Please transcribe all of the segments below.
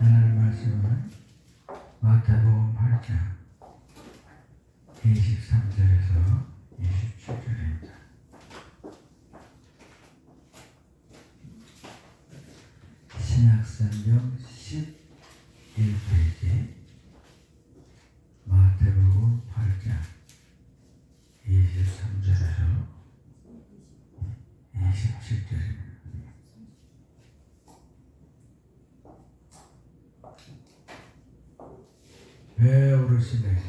하나님 말씀은 마태복음 8장 23절에서 27절입니다. 신약성경 11페이지 마태복음 8장 23절에서 27절입니다. 배에 오르시되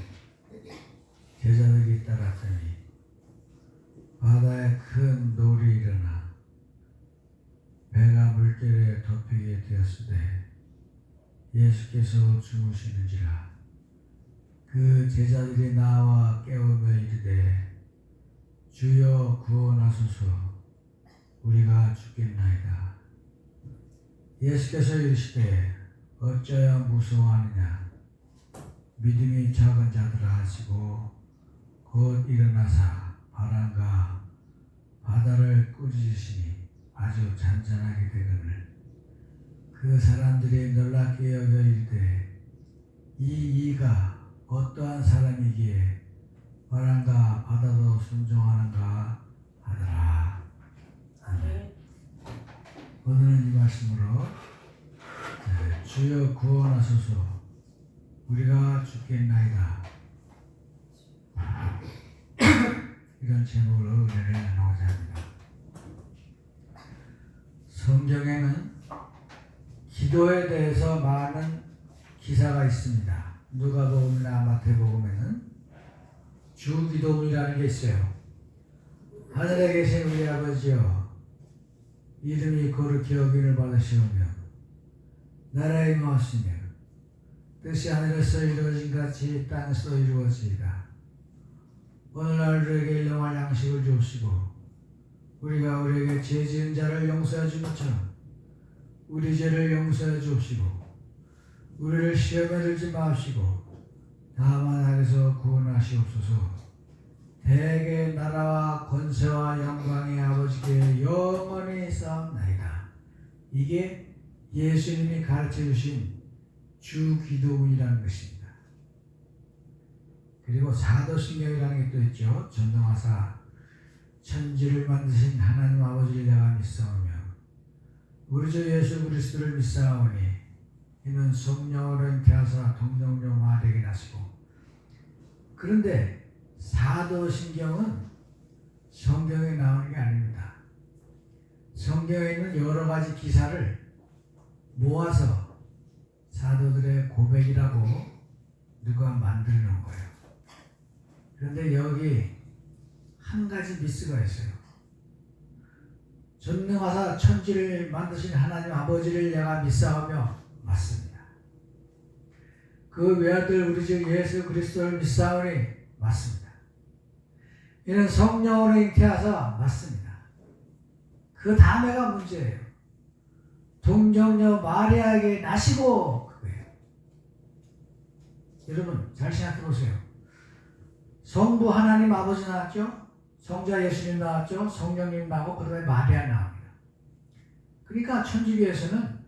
제자들이 따랐더니 바다에 큰 돌이 일어나 배가 물결에 덮이게 되었으되 예수께서 주무시는지라. 그 제자들이 나와 깨우며 이르되 주여 구원하소서, 우리가 죽겠나이다. 예수께서 이르시되 어찌하여 무서워하느냐. 믿음이 작은 자들아 하시고 곧 일어나사 바람과 바다를 꾸짖으시니 아주 잔잔하게 되거늘 그 사람들이 놀랍게 여겨 이르되 이 이가 어떠한 사람이기에 바람과 바다도 순종하는가 하더라. 아멘. 오늘은 이 말씀으로 주여 구원하소서, 우리가 죽겠나이다, 이런 제목으로 은혜를 나누고자 합니다. 성경에는 기도에 대해서 많은 기사가 있습니다. 누가복음이나 마태복음에는 주기도문이라는 게 있어요. 하늘에 계신 우리 아버지여, 이름이 거룩히 여김을 받으시오며 나라에 임하시며 뜻이 하늘에서 이루어진 같이 땅에서도 이루어지이다. 오늘날 우리에게 일용할 양식을 주옵시고 우리가 우리에게 죄 지은 자를 용서해 준 것처럼 우리 죄를 용서해 주옵시고 우리를 시험에 들지 마옵시고 다만 악에서 구원하시옵소서. 대개 나라와 권세와 영광이 아버지께 영원히 쌓옵나이다. 이게 예수님이 가르쳐 주신 주기도문이라는 것입니다. 그리고 사도신경이라는 게 또 있죠. 전능하사 천지를 만드신 하나님 아버지를 내가 믿사오며 우리 주 예수 그리스도를 믿사오니 이는 성령으로 잉태하사 동정녀 마리아에게 나시고. 그런데 사도신경은 성경에 나오는 게 아닙니다. 성경에 있는 여러 가지 기사를 모아서 사도들의 고백이라고 누가 만들어 놓은 거예요. 그런데 여기 한 가지 미스가 있어요. 전능하사 천지를 만드신 하나님 아버지를 내가 믿사오며 맞습니다. 그 외아들 우리 주 예수 그리스도를 믿사오니 맞습니다. 이는 성령으로 잉태하사 맞습니다. 그 다음에가 문제예요. 동정녀 마리아에게 나시고 그거예요. 여러분 잘 생각해 보세요. 성부 하나님 아버지 나왔죠. 성자 예수님 나왔죠. 성령님 나오고 그 다음에 마리아 나옵니다. 그러니까 천주교에서는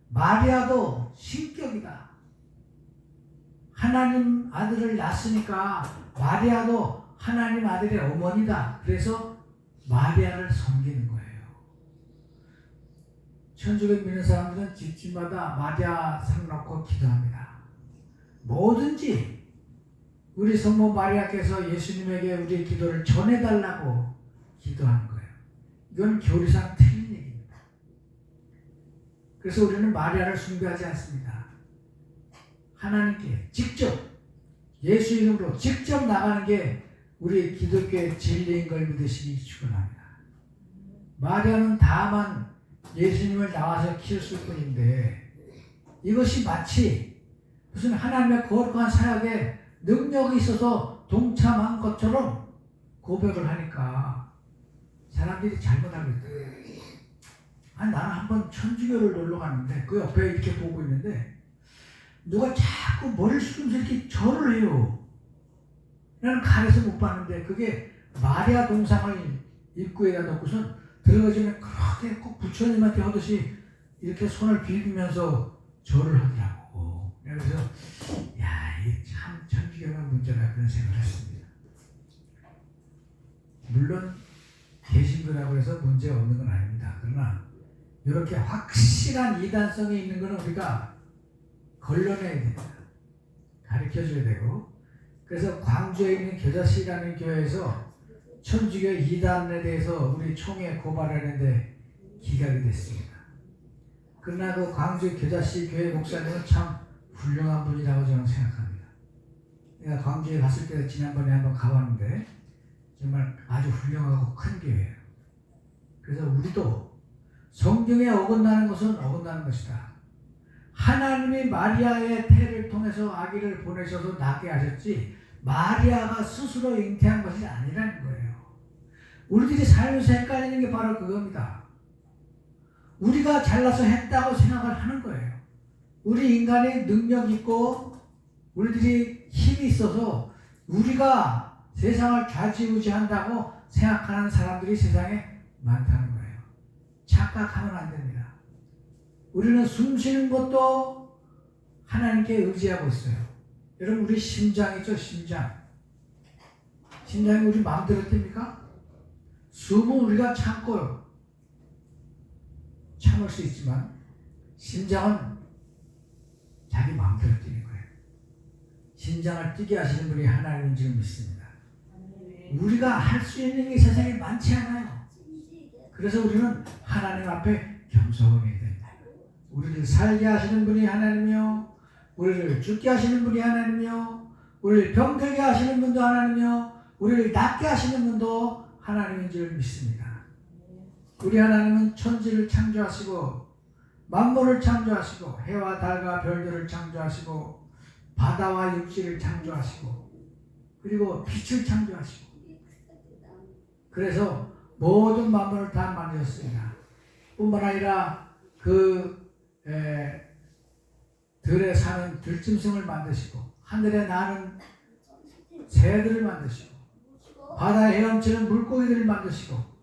마리아도 신격이다. 하나님 아들을 낳았으니까 마리아도 하나님 아들의 어머니다. 그래서 마리아를 섬기는 거예요. 천주교 믿는 사람들은 집집마다 마리아 상 놓고 기도합니다. 뭐든지 우리 성모 마리아께서 예수님에게 우리의 기도를 전해달라고 기도하는 거예요. 이건 교리상 틀린 얘기입니다. 그래서 우리는 마리아를 숭배하지 않습니다. 하나님께 직접 예수 이름으로 직접 나가는 게 우리 기독교의 진리인 걸 믿으시기 축원합니다. 마리아는 다만 예수님을 나와서 키웠을 뿐인데 이것이 마치 무슨 하나님의 거룩한 사역에 능력이 있어서 동참한 것처럼 고백을 하니까 사람들이 잘못 알고 있다. 나는 한번 천주교를 놀러 갔는데 그 옆에 이렇게 보고 있는데 누가 자꾸 머리를 숙이면서 이렇게 절을 해요. 나는 가려서 못 봤는데 그게 마리아 동상을 입구에다 놓고선 들어가시면 그렇게 꼭 부처님한테 하듯이 이렇게 손을 비비면서 절을 하더라고. 그래서 야, 이게 참 천주교가 문제다 그런 생각을 했습니다. 물론 개신교라고 해서 문제 없는 건 아닙니다. 그러나 이렇게 확실한 이단성이 있는 것은 우리가 걸러내야 됩니다. 가르쳐줘야 되고, 그래서 광주에 있는 교자씨라는 교회에서 천주교 이단에 대해서 우리 총회 고발하는데 기각이 됐습니다. 그러나 그 광주 교자씨 교회 목사님은 참 훌륭한 분이라고 저는 생각합니다. 내가 광주에 갔을 때 지난번에 한번 가봤는데 정말 아주 훌륭하고 큰 교회예요. 그래서 우리도 성경에 어긋나는 것은 어긋나는 것이다. 하나님이 마리아의 태를 통해서 아기를 보내셔서 낳게 하셨지 마리아가 스스로 잉태한 것이 아니라는 거예요. 우리들이 살면서 헷갈리는 게 바로 그겁니다. 우리가 잘나서 했다고 생각을 하는 거예요. 우리 인간이 능력 있고 우리들이 힘이 있어서 우리가 세상을 좌지우지한다고 생각하는 사람들이 세상에 많다는 거예요. 착각하면 안 됩니다. 우리는 숨 쉬는 것도 하나님께 의지하고 있어요. 여러분, 우리 심장 있죠? 심장이 우리 마음대로 뜁니까? 숨은 우리가 참을 수 있지만 심장은 자기 마음대로 뛰는 거예요. 심장을 뛰게 하시는 분이 하나님인 줄 믿습니다. 우리가 할 수 있는 게 세상에 많지 않아요. 그래서 우리는 하나님 앞에 겸손해야 됩니다. 우리를 살게 하시는 분이 하나님이요, 우리를 죽게 하시는 분이 하나님이요, 우리를 병들게 하시는 분도 하나님이요, 우리를 낫게 하시는 분도 하나님인 줄 믿습니다. 우리 하나님은 천지를 창조하시고 만물을 창조하시고 해와 달과 별들을 창조하시고 바다와 육지를 창조하시고 그리고 빛을 창조하시고, 그래서 모든 만물을 다 만드셨습니다. 뿐만 아니라 들에 사는 들짐승을 만드시고 하늘에 나는 새들을 만드시고 바다에 헤엄치는 물고기들을 만드시고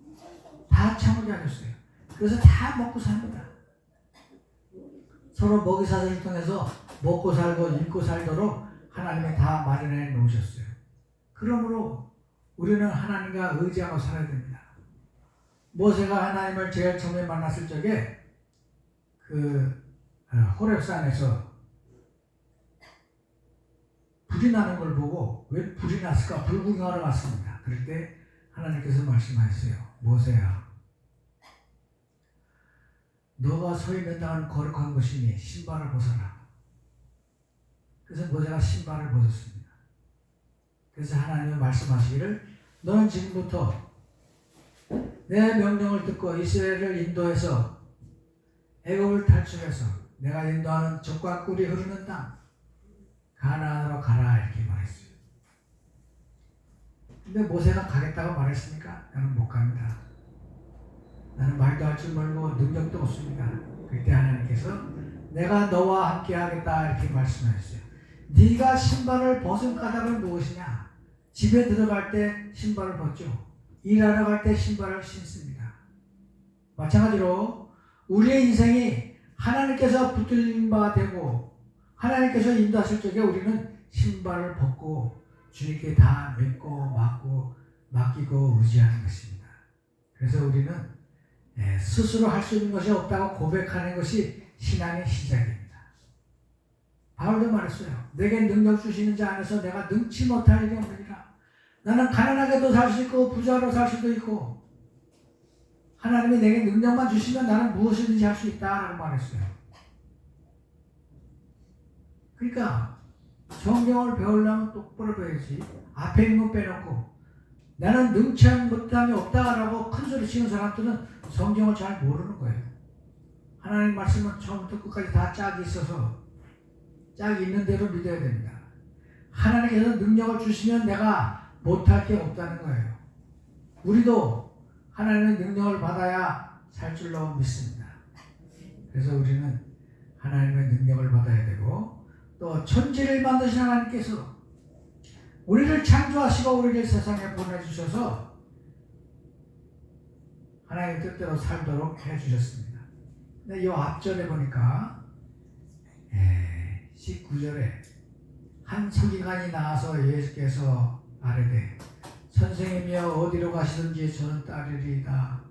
다 창조하셨어요. 그래서 다 먹고 삽니다. 서로 먹이사슬을 통해서 먹고 살고 입고 살도록 하나님이 다 마련해 놓으셨어요. 그러므로 우리는 하나님과 의지하고 살아야 됩니다. 모세가 하나님을 제일 처음에 만났을 적에 호렙산에서 불이 나는 걸 보고 왜 불이 났을까 불구경하러 갔습니다. 그럴 때 하나님께서 말씀하셨어요. 모세야, 너가 서 있는 땅은 거룩한 것이니 신발을 벗어라. 그래서 모세가 신발을 벗었습니다. 그래서 하나님은 말씀하시기를 너는 지금부터 내 명령을 듣고 이스라엘을 인도해서 애굽을 탈출해서 내가 인도하는 젖과 꿀이 흐르는 땅 가나안으로 가라 이렇게 말했어요. 근데 모세가 가겠다고 말했습니까? 나는 못 갑니다. 나는 말도 할 줄 모르고 능력도 없습니다. 그때 하나님께서 내가 너와 함께 하겠다 이렇게 말씀하셨어요. 네가 신발을 벗은 까닭은 무엇이냐? 집에 들어갈 때 신발을 벗죠. 일하러 갈 때 신발을 신습니다. 마찬가지로 우리의 인생이 하나님께서 붙들린 바가 되고 하나님께서 인도하실 적에 우리는 신발을 벗고 주님께 다 믿고 맡기고 의지하는 것입니다. 그래서 우리는 스스로 할 수 있는 것이 없다고 고백하는 것이 신앙의 시작입니다. 바울도 말했어요. 내게 능력 주시는 자 안에서 내가 능치 못할 일이 없느니라. 나는 가난하게도 살 수 있고 부자로 살 수도 있고 하나님이 내게 능력만 주시면 나는 무엇이든지 할 수 있다라고 말했어요. 그러니까 성경을 배우려면 똑바로 배워야지. 앞에 있는 거 빼놓고 나는 능치한 못함이 없다라고 큰소리 치는 사람들은 성경을 잘 모르는 거예요. 하나님 말씀은 처음부터 끝까지 다 짝이 있어서 짝이 있는 대로 믿어야 됩니다. 하나님께서 능력을 주시면 내가 못할 게 없다는 거예요. 우리도 하나님의 능력을 받아야 살 줄로 믿습니다. 그래서 우리는 하나님의 능력을 받아야 되고 또 천지를 만드신 하나님께서 우리를 창조하시고 우리를 세상에 보내주셔서 하나님의 뜻대로 살도록 해주셨습니다. 근데 이 앞절에 보니까 19절에 한 서기관이 나와서 예수께서 아뢰되 선생님이여 어디로 가시든지 저는 따르리이다.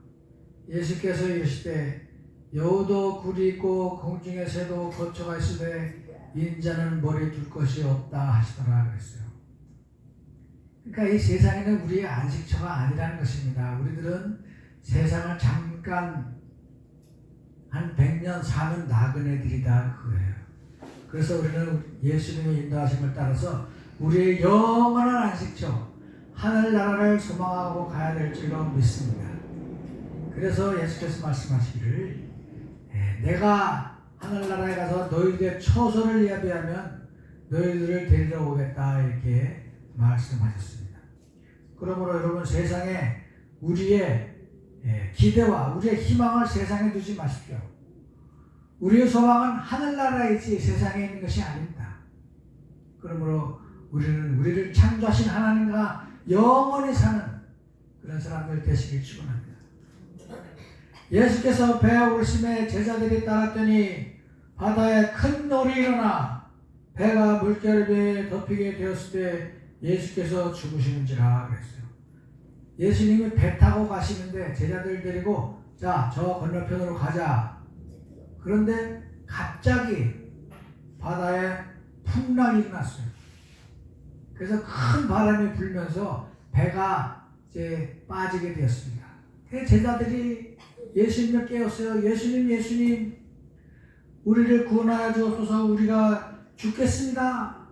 예수께서 이르시되 여우도 굴이 있고 공중의 새도 거처가 있으되 인자는 머리 둘 것이 없다 하시더라 그랬어요. 그러니까 이 세상에는 우리의 안식처가 아니라는 것입니다. 우리들은 세상을 잠깐 한 100년 사는 나그네들이다 그거예요. 그래서 우리는 예수님의 인도하심을 따라서 우리의 영원한 안식처 하늘나라를 소망하고 가야 될 줄로 믿습니다. 그래서 예수께서 말씀하시기를 내가 하늘나라에 가서 너희들의 처소를 예비하면 너희들을 데리러 오겠다 이렇게 말씀하셨습니다. 그러므로 여러분 세상에 우리의 기대와 우리의 희망을 세상에 두지 마십시오. 우리의 소망은 하늘나라에 있지 세상에 있는 것이 아닙니다. 그러므로 우리는 우리를 창조하신 하나님과 영원히 사는 그런 사람들 되시길 축원합니다. 예수께서 배에 오르심에 제자들이 따랐더니 바다에 큰 놀이 일어나 배가 물결에 덮이게 되었을 때 예수께서 죽으시는지라 그랬어요. 예수님이 배 타고 가시는데 제자들 데리고 자, 저 건너편으로 가자. 그런데 갑자기 바다에 풍랑이 일어났어요. 그래서 큰 바람이 불면서 배가 이제 빠지게 되었습니다. 그래서 제자들이 예수님을 깨웠어요. 예수님, 우리를 구원하여 주옵소서. 우리가 죽겠습니다.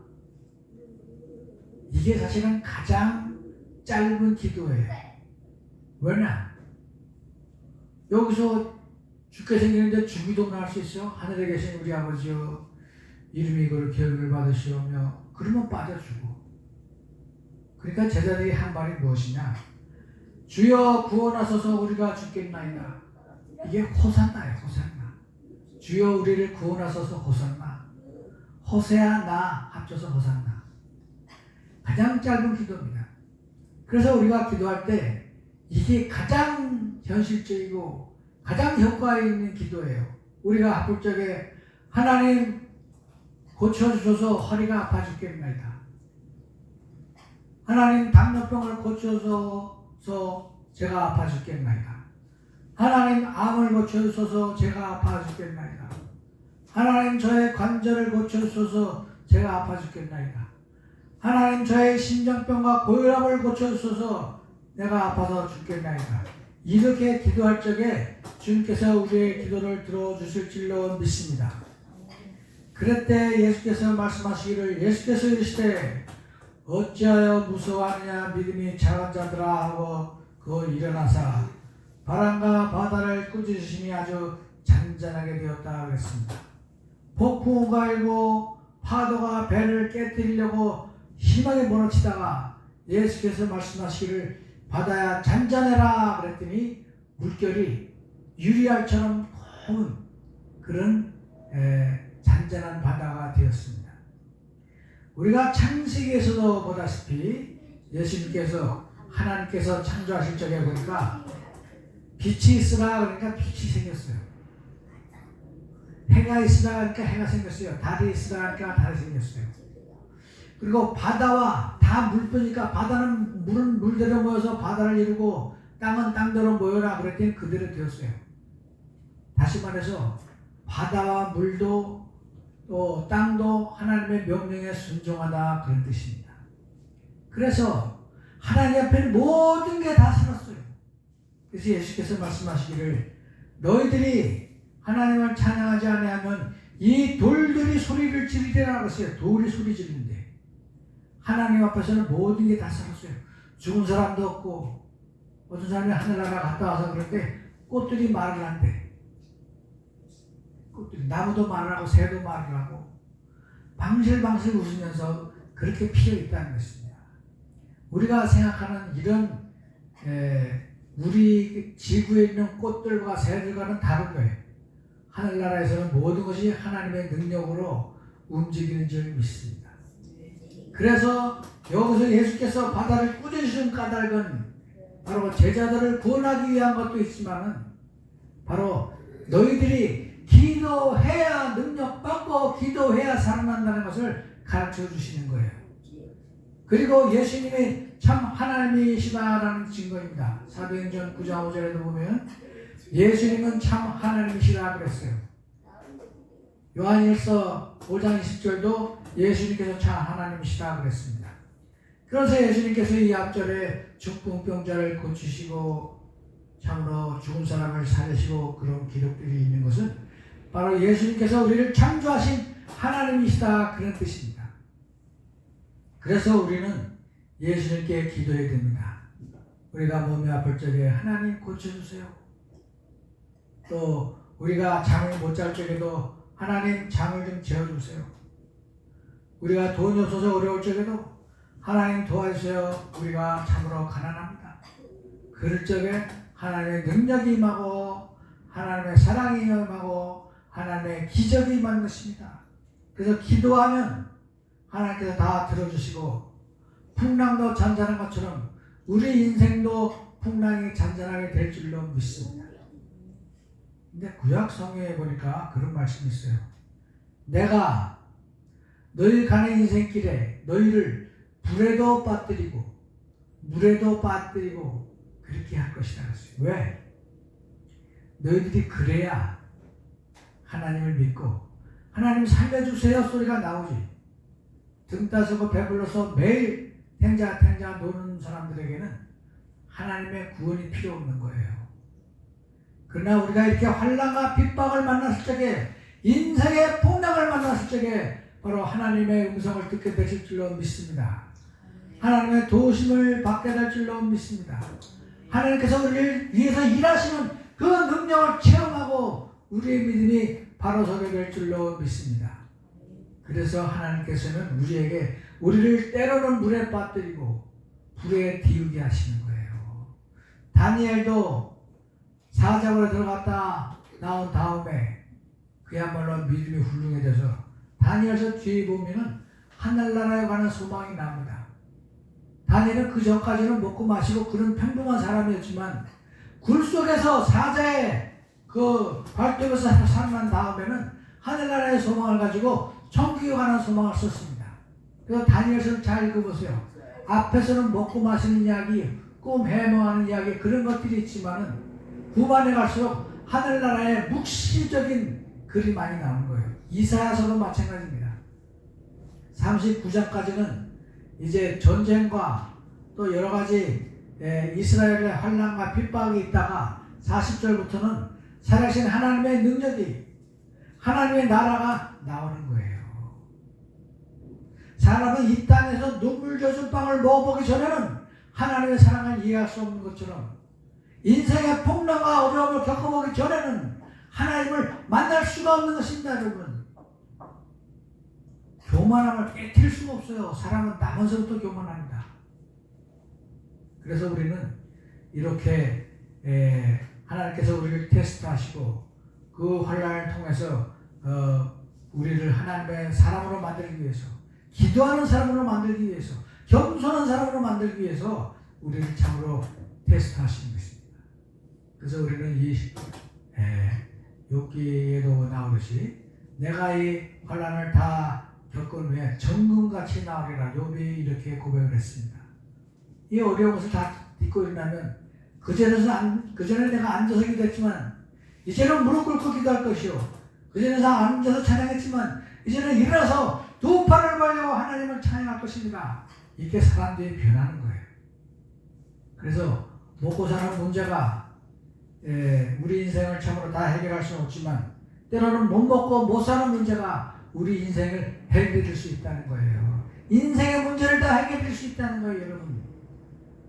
이게 사실은 가장 짧은 기도예요. 왜냐? 여기서 죽게 생기는데 죽이도 할 수 있어요. 하늘에 계신 우리 아버지여 이름이 거룩히 받으시오며 그러면 빠져 죽어. 그러니까 제자들이 한 말이 무엇이냐? 주여 구원하소서 우리가 죽겠나이다. 이게 호산나예요. 호산나. 주여 우리를 구원하소서 호산나. 호세아 나 합쳐서 호산나. 가장 짧은 기도입니다. 그래서 우리가 기도할 때 이게 가장 현실적이고 가장 효과 있는 기도예요. 우리가 아플 적에 하나님 고쳐주셔서 허리가 아파 죽겠나이다. 하나님 당뇨병을 고쳐주셔서 제가 아파 죽겠나이다. 하나님 암을 고쳐주셔서 제가 아파 죽겠나이다. 하나님 저의 관절을 고쳐주셔서 제가 아파 죽겠나이다. 하나님 저의 심장병과 고혈압을 고쳐주셔서 내가 아파서 죽겠나이다. 이렇게 기도할 적에 주님께서 우리의 기도를 들어주실 줄로 믿습니다. 그럴 때 예수께서 말씀하시기를 예수께서 이르시되 어찌하여 무서워하느냐 믿음이 작은 자들아 하고 그 일어나사 바람과 바다를 꾸짖으시니 아주 잔잔하게 되었다 그랬습니다. 폭풍우가 일고 파도가 배를 깨뜨리려고 심하게 몰아치다가 예수께서 말씀하시기를 바다야 잔잔해라 그랬더니 물결이 유리알처럼 고운 그런 잔잔한 바다가 되었습니다. 우리가 창세기에서도 보다시피 예수님께서 하나님께서 창조하실 적에 보니까 빛이 있으라 그러니까 빛이 생겼어요. 해가 있으라 그러니까 해가 생겼어요. 달이 있으라 그러니까 달이 생겼어요. 그리고 바다와 다 물뿐이니까 바다는 물은 물대로 모여서 바다를 이루고 땅은 땅대로 모여라 그랬더니 그대로 되었어요. 다시 말해서 바다와 물도 또 땅도 하나님의 명령에 순종하다 그런 뜻입니다. 그래서 하나님 앞에는 모든 게 다 살았어요. 그래서 예수께서 말씀하시기를 너희들이 하나님을 찬양하지 아니하면 이 돌들이 소리를 지르리라 그랬어요. 돌이 소리 지르는데 하나님 앞에서는 모든 게 다 살았어요. 죽은 사람도 없고 어떤 사람이 하늘나라 갔다 와서 그런데 꽃들이 말을 한대. 꽃들이 나무도 말을 하고 새도 말을 하고 방실방실 웃으면서 그렇게 피어 있다는 것입니다. 우리가 생각하는 이런 우리 지구에 있는 꽃들과 새들과는 다른 거예요. 하늘나라에서는 모든 것이 하나님의 능력으로 움직이는 줄 믿습니다. 그래서 여기서 예수께서 바다를 꾸짖으신 까닭은 바로 제자들을 구원하기 위한 것도 있지만 바로 너희들이 기도해야 능력 받고 기도해야 살아난다는 것을 가르쳐 주시는 거예요. 그리고 예수님이 참 하나님이시다라는 증거입니다. 사도행전 9장 5절에도 보면 예수님은 참 하나님이시다 그랬어요. 요한일서 5장 20절도 예수님께서 참 하나님이시다 그랬습니다. 그래서 예수님께서 이 앞절에 중풍병자를 고치시고 참으로 죽은 사람을 살리시고 그런 기록들이 있는 것은 바로 예수님께서 우리를 창조하신 하나님이시다 그런 뜻입니다. 그래서 우리는 예수님께 기도해야 됩니다. 우리가 몸이 아플 적에 하나님 고쳐주세요. 또 우리가 잠을 못 잘 적에도 하나님 잠을 좀 재워주세요. 우리가 돈이 없어서 어려울 적에도 하나님 도와주세요. 우리가 참으로 가난합니다. 그럴 적에 하나님의 능력이 임하고 하나님의 사랑이 임하고 하나님의 기적이 임하는 것입니다. 그래서 기도하면 하나님께서 다 들어주시고 풍랑도 잔잔한 것처럼 우리 인생도 풍랑이 잔잔하게 될 줄로 믿습니다. 근데 구약 성경에 보니까 그런 말씀이 있어요. 내가 너희 가는 인생길에 너희를 불에도 빠뜨리고 물에도 빠뜨리고 그렇게 할 것이다 그랬어요. 왜? 너희들이 그래야 하나님을 믿고 하나님 살려주세요 소리가 나오지. 등 따서고 배불러서 매일 탱자 노는 사람들에게는 하나님의 구원이 필요 없는 거예요. 그러나 우리가 이렇게 환난과 핍박을 만났을 적에 인생의 풍랑을 만났을 적에 바로 하나님의 음성을 듣게 되실 줄로 믿습니다. 하나님의 도우심을 받게 될 줄로 믿습니다. 하나님께서 우리를 위해서 일하시는 그 능력을 체험하고 우리의 믿음이 바로 서게 될 줄로 믿습니다. 그래서 하나님께서는 우리를 때로는 물에 빠뜨리고 불에 데우게 하시는 거예요. 다니엘도 사자굴에 들어갔다 나온 다음에 그야말로 믿음이 훌륭해져서 다니엘서 뒤에 보면은 하늘나라에 가는 소망이 납니다. 다니엘은 그 전까지는 먹고 마시고 그런 평범한 사람이었지만 굴 속에서 사자의 그 발톱에서 살아난 다음에는 하늘나라의 소망을 가지고 천국에 가는 소망을 썼습니다. 그래서 다니엘서를 잘 읽어보세요. 앞에서는 먹고 마시는 이야기, 꿈 해몽하는 이야기 그런 것들이 있지만은 후반에 갈수록 하늘나라의 묵시적인 글이 많이 나오는 거예요. 이사야서도 마찬가지입니다. 39장까지는 이제 전쟁과 또 여러 가지 이스라엘의 환난과 핍박이 있다가 40절부터는 살아계신 하나님의 능력이 하나님의 나라가 나오는 거예요. 사람은 이 땅에서 눈물 젖은 빵을 먹어보기 전에는 하나님의 사랑을 이해할 수 없는 것처럼 인생의 폭락과 어려움을 겪어보기 전에는 하나님을 만날 수가 없는 것입니다. 여러분, 교만함을 깨트릴 수가 없어요. 사람은 나면서부터 교만합니다. 그래서 우리는 이렇게 하나님께서 우리를 테스트하시고 그 환난을 통해서 우리를 하나님의 사람으로 만들기 위해서, 기도하는 사람으로 만들기 위해서, 겸손한 사람으로 만들기 위해서 우리를 참으로 테스트하시는 것입니다. 그래서 우리는 이 욥기에도 나오듯이 내가 이 환난을 다 겪은 후에 정금같이 나오리라 욥이 이렇게 고백을 했습니다. 이 어려운 것을 다 딛고 일어나면 그전에 내가 앉아서 기도했지만 이제는 무릎 꿇고 기도할 것이요, 그전에 앉아서 찬양했지만 이제는 일어나서 두 팔을 벌리고 하나님을 찬양할 것입니다. 이렇게 사람들이 변하는 거예요. 그래서 먹고 사는 문제가 우리 인생을 참으로 다 해결할 수는 없지만 때로는 못 먹고 못 사는 문제가 우리 인생을 해결해 수 있다는 거예요. 인생의 문제를 다 해결해 수 있다는 거예요, 여러분.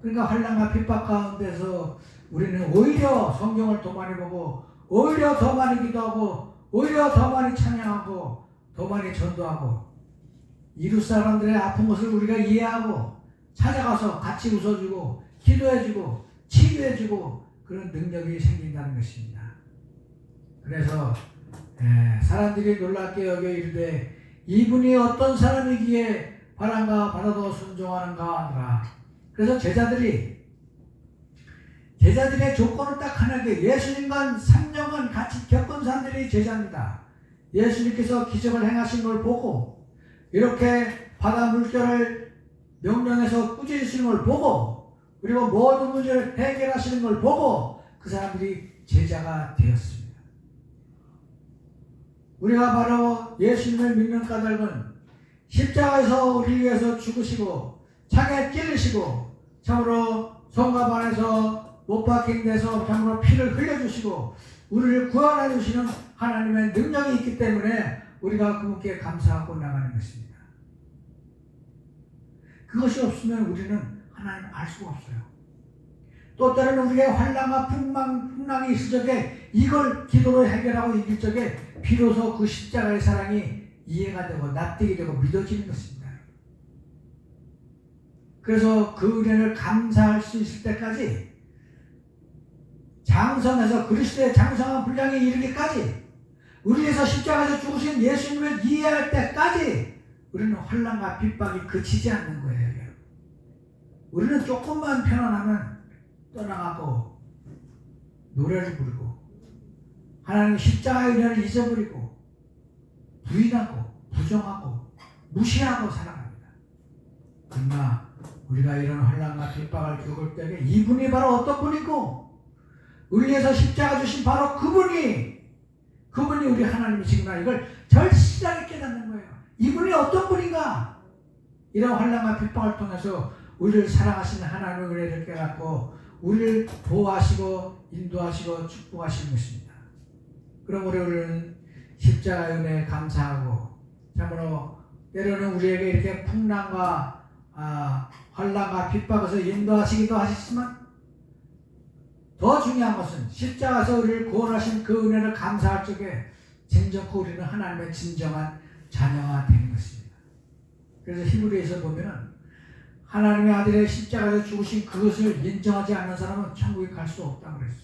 그러니까 환난과 핍박 가운데서 우리는 오히려 성경을 더 많이 보고 오히려 더 많이 기도하고 오히려 더 많이 찬양하고 더 많이 전도하고 이웃 사람들의 아픈 것을 우리가 이해하고 찾아가서 같이 웃어주고 기도해주고 치유해주고 그런 능력이 생긴다는 것입니다. 그래서 사람들이 놀랍게 여겨 이르되 이분이 어떤 사람이기에 바람과 바다도 순종하는가 하더라. 그래서 제자들의 조건을 딱 하나게 예수님과 3년간 같이 겪은 사람들이 제자입니다. 예수님께서 기적을 행하신 걸 보고 이렇게 바다 물결을 명령해서 꾸짖으시는 걸 보고 그리고 모든 문제를 해결하시는 걸 보고 그 사람들이 제자가 되었습니다. 우리가 바로 예수님을 믿는 까닭은 십자가에서 우리 위해서 죽으시고 창에 찔리시고 참으로 성곽 안에서 못 박힌 데서 참으로 피를 흘려주시고 우리를 구원해 주시는 하나님의 능력이 있기 때문에 우리가 그분께 감사하고 나가는 것입니다. 그것이 없으면 우리는 하나님을 알 수가 없어요. 또 때로는 우리의 환난과 풍랑이 있을 적에 이걸 기도로 해결하고 이길 적에 비로소 그 십자가의 사랑이 이해가 되고 납득이 되고 믿어지는 것입니다. 그래서 그 은혜를 감사할 수 있을 때까지 장성해서 그리스도의 장성한 분량에 이르기까지 우리에서 십자가에서 죽으신 예수님을 이해할 때까지 우리는 환난과 핍박이 그치지 않는 거예요. 우리는 조금만 편안하면 떠나가고 노래를 부르고 하나님 십자가의 은혜를 잊어버리고 부인하고 부정하고 무시하고 살아갑니다. 그러나 우리가 이런 환난과 핍박을 겪을 때에 이분이 바로 어떤 분이고 우리 위해서 십자가 주신 바로 그분이 우리 하나님이시구나 이걸 절실하게 깨닫는 거예요. 이분이 어떤 분인가? 이런 환난과 핍박을 통해서 우리를 사랑하시는 하나님의 은혜를 깨닫고 우리를 보호하시고 인도하시고 축복하시는 것입니다. 그럼 우리는 십자가의 은혜에 감사하고 참으로 때로는 우리에게 이렇게 풍랑과 환난과 핍박에서 인도하시기도 하시지만 더 중요한 것은 십자가에서 우리를 구원하신 그 은혜를 감사할 적에 진정코 우리는 하나님의 진정한 자녀가 되는 것입니다. 그래서 히브리에서 보면은 하나님의 아들의 십자가에서 죽으신 그것을 인정하지 않는 사람은 천국에 갈 수 없다고 그랬어요.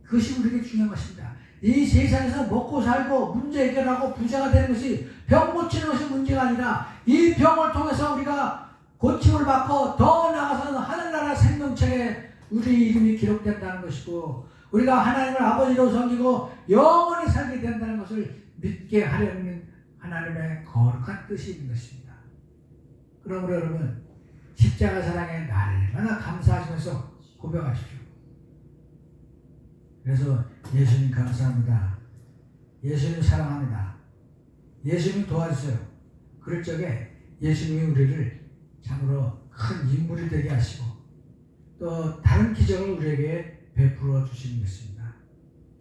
그것이 우리에게 중요한 것입니다. 이 세상에서 먹고 살고 문제 해결하고 부자가 되는 것이 병 고치는 것이 문제가 아니라 이 병을 통해서 우리가 고침을 받고 더 나아가서는 하늘나라 생명책에 우리 이름이 기록된다는 것이고 우리가 하나님을 아버지로 섬기고 영원히 살게 된다는 것을 믿게 하려는 하나님의 거룩한 뜻이 있는 것입니다. 그러므로 여러분 십자가 사랑에 날마다 감사하시면서 고백하십시오. 그래서 예수님 감사합니다. 예수님 사랑합니다. 예수님 도와주세요. 그럴 적에 예수님이 우리를 참으로 큰 인물이 되게 하시고 또 다른 기적을 우리에게 베풀어 주시는 것입니다.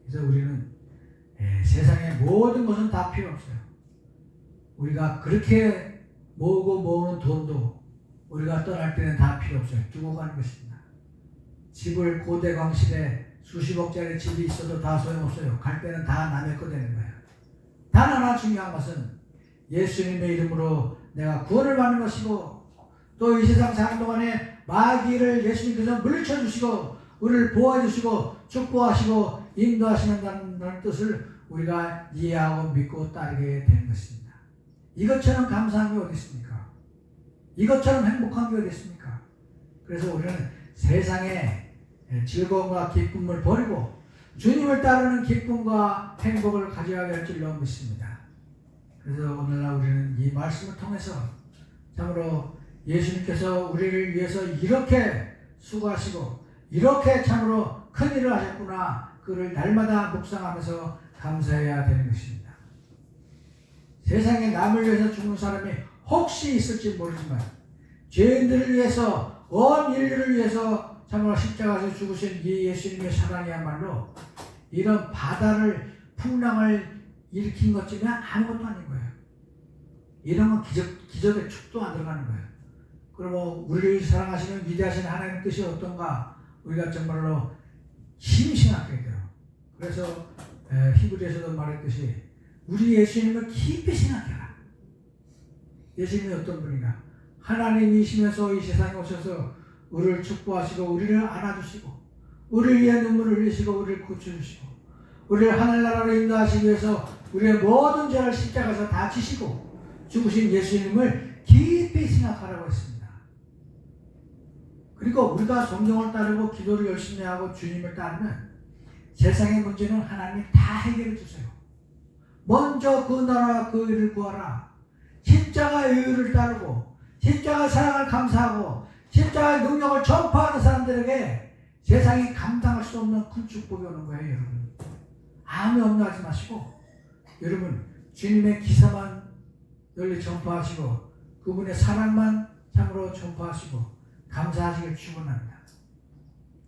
그래서 우리는 세상의 모든 것은 다 필요 없어요. 우리가 그렇게 모으고 모으는 돈도 우리가 떠날 때는 다 필요 없어요. 두고 가는 것입니다. 집을 고대광실에 수십억짜리 집이 있어도 다 소용없어요. 갈 때는 다 남의 거 되는 거예요. 단 하나 중요한 것은 예수님의 이름으로 내가 구원을 받는 것이고 또 이 세상 사는 동안에 마귀를 예수님께서 물리쳐 주시고 우리를 보호해 주시고 축복하시고 인도하시는다는 뜻을 우리가 이해하고 믿고 따르게 되는 것입니다. 이것처럼 감사한 게 어디 있습니까? 이것처럼 행복한 게 어디 있습니까? 그래서 우리는 세상에 즐거움과 기쁨을 버리고 주님을 따르는 기쁨과 행복을 가져야 될 줄로 믿습니다. 그래서 오늘날 우리는 이 말씀을 통해서 참으로 예수님께서 우리를 위해서 이렇게 수고하시고 이렇게 참으로 큰 일을 하셨구나 그를 날마다 묵상하면서 감사해야 되는 것입니다. 세상에 남을 위해서 죽는 사람이 혹시 있을지 모르지만 죄인들을 위해서 온 인류를 위해서 참으로 십자가에서 죽으신 이 예수님의 사랑이야말로 이런 바다를 풍랑을 일으킨 것쯤에 아무것도 아닌 거예요. 이런 건 기적의 축도 안 들어가는 거예요. 그러면 우리를 사랑하시는 위대하신 하나님의 뜻이 어떤가 우리가 정말로 심심하게 돼요. 그래서 히브리에서도 말했듯이 우리 예수님을 깊이 생각해라. 예수님이 어떤 분인가? 하나님이시면서 이 세상에 오셔서 우리를 축복하시고 우리를 안아주시고 우리를 위해 눈물을 흘리시고 우리를 고쳐주시고 우리를 하늘나라로 인도하시기 위해서 우리의 모든 죄를 십자가에서 다 지시고 죽으신 예수님을 깊이 생각하라고 했습니다. 그리고 우리가 성경을 따르고 기도를 열심히 하고 주님을 따르면 세상의 문제는 하나님이 다 해결해 주세요. 먼저 그 나라와 그 의를 구하라. 십자가의 의를 따르고 십자가의 사랑을 감사하고 십자가의 능력을 전파하는 사람들에게 세상이 감당할 수 없는 큰 축복이 오는 거예요, 여러분. 아무 염려하지 마시고 여러분 주님의 기사만 널리 전파하시고 그분의 사랑만 참으로 전파하시고 감사하시길 축원합니다.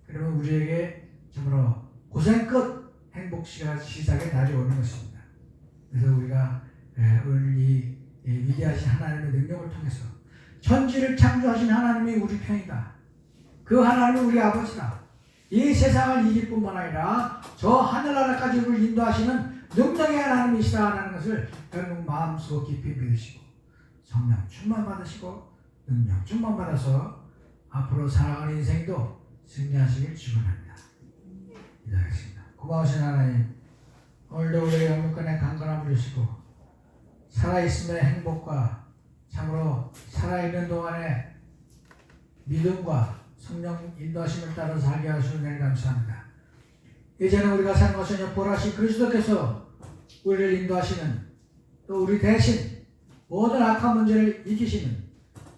그러면 우리에게 참으로 고생 끝 행복 시작의 날이 오는 것입니다. 그래서 우리가 오늘 이 위대하신 하나님의 능력을 통해서 천지를 창조하신 하나님이 우리 편이다. 그 하나님이 우리 아버지다. 이 세상을 이길 뿐만 아니라 저 하늘나라까지 우리를 인도하시는 능력의 하나님이시다라는 것을 여러분 마음속 깊이 믿으시고 성령 충만 받으시고 능력 충만 받아서 앞으로 살아가는 인생도 승리하시길 축원합니다. 기도하겠습니다. 고마우신 하나님, 오늘도 우리의 영육간에 강건함을 주시고 살아있음의 행복과 참으로 살아있는 동안에 믿음과 성령 인도하심을 따라 살게 하시는 일 감사합니다. 이제는 우리가 사는 것은 보라신 그리스도께서 우리를 인도하시는 또 우리 대신 모든 악한 문제를 이기시는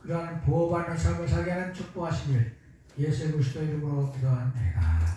그러한 보호받는 삶을 살게 하는 축복하시길 예수 그리스도 이름으로 기도합니다.